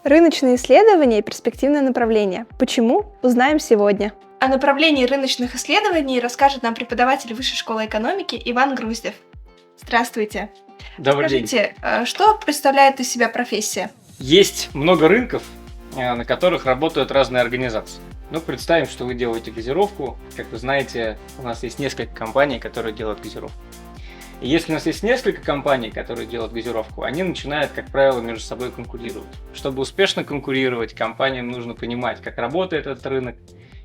Рыночные исследования и перспективное направление. Почему? Узнаем сегодня. О направлении рыночных исследований расскажет нам преподаватель Высшей школы экономики Иван Груздев. Здравствуйте. Добрый день. Скажите, что представляет из себя профессия? Есть много рынков, на которых работают разные организации. Представим, что вы делаете газировку. Как вы знаете, у нас есть несколько компаний, которые делают газировку. И если у нас есть несколько компаний, которые делают газировку, они начинают, как правило, между собой конкурировать. Чтобы успешно конкурировать, компаниям нужно понимать, как работает этот рынок,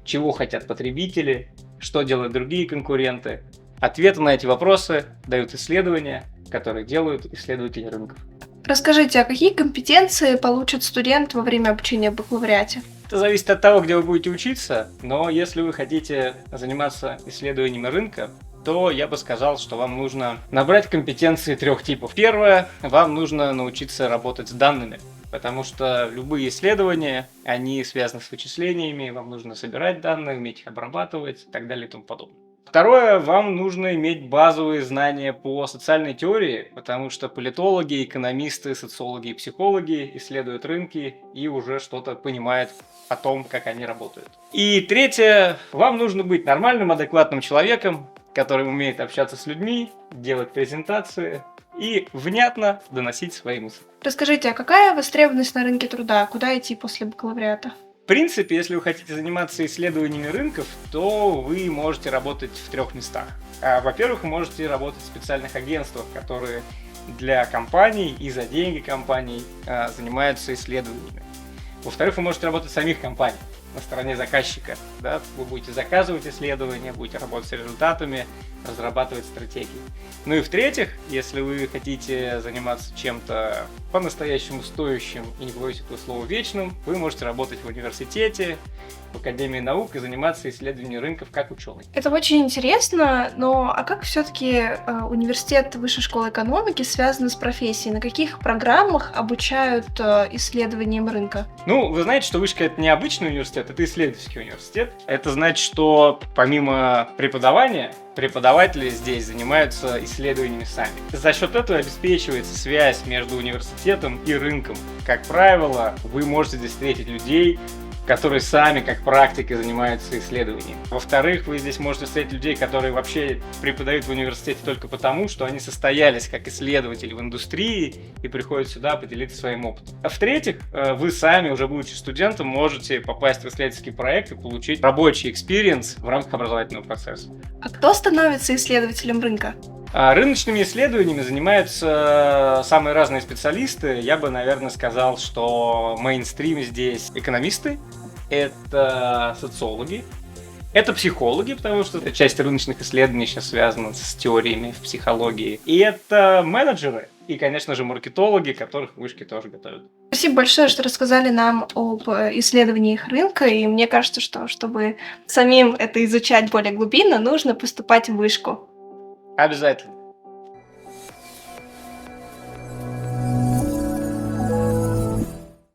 чего хотят потребители, что делают другие конкуренты. Ответы на эти вопросы дают исследования, которые делают исследователи рынков. Расскажите, а какие компетенции получит студент во время обучения в бакалавриате? Это зависит от того, где вы будете учиться, но если вы хотите заниматься исследованием рынка, то я бы сказал, что вам нужно набрать компетенции 3 типов. Первое, вам нужно научиться работать с данными, потому что любые исследования, они связаны с вычислениями, вам нужно собирать данные, уметь их обрабатывать и так далее и тому подобное. Второе, вам нужно иметь базовые знания по социальной теории, потому что политологи, экономисты, социологи и психологи исследуют рынки и уже что-то понимают о том, как они работают. И третье, вам нужно быть нормальным, адекватным человеком, который умеет общаться с людьми, делать презентации и внятно доносить свои мысли. Расскажите, а какая востребованность на рынке труда? Куда идти после бакалавриата? В принципе, если вы хотите заниматься исследованиями рынков, то вы можете работать в 3 местах. Во-первых, вы можете работать в специальных агентствах, которые для компаний и за деньги компаний занимаются исследованиями. Во-вторых, вы можете работать в самих компаниях, на стороне заказчика. Да? Вы будете заказывать исследования, будете работать с результатами, разрабатывать стратегии. И в-третьих, если вы хотите заниматься чем-то по-настоящему стоящим и не боюсь этого слова вечным, вы можете работать в университете, в Академии наук и заниматься исследованием рынков как ученый. Это очень интересно, но как все-таки университет Высшей школы экономики связан с профессией? На каких программах обучают исследованиям рынка? Вы знаете, что вышка — это не обычный университет, это исследовательский университет. Это значит, что помимо преподавания, преподаватели здесь занимаются исследованиями сами. За счет этого обеспечивается связь между университетом и рынком. Как правило, вы можете здесь встретить людей, которые сами, как практики, занимаются исследованием. Во-вторых, вы здесь можете встретить людей, которые вообще преподают в университете только потому, что они состоялись как исследователи в индустрии и приходят сюда поделиться своим опытом. А в-третьих, вы сами, уже будучи студентом, можете попасть в исследовательский проект и получить рабочий экспириенс в рамках образовательного процесса. А кто становится исследователем рынка? Рыночными исследованиями занимаются самые разные специалисты. Я бы, наверное, сказал, что мейнстрим здесь экономисты, это социологи, это психологи, потому что часть рыночных исследований сейчас связана с теориями в психологии, и это менеджеры, и, конечно же, маркетологи, которых в вышке тоже готовят. Спасибо большое, что рассказали нам об исследованиях рынка, и мне кажется, что чтобы самим это изучать более глубинно, нужно поступать в вышку. Обязательно.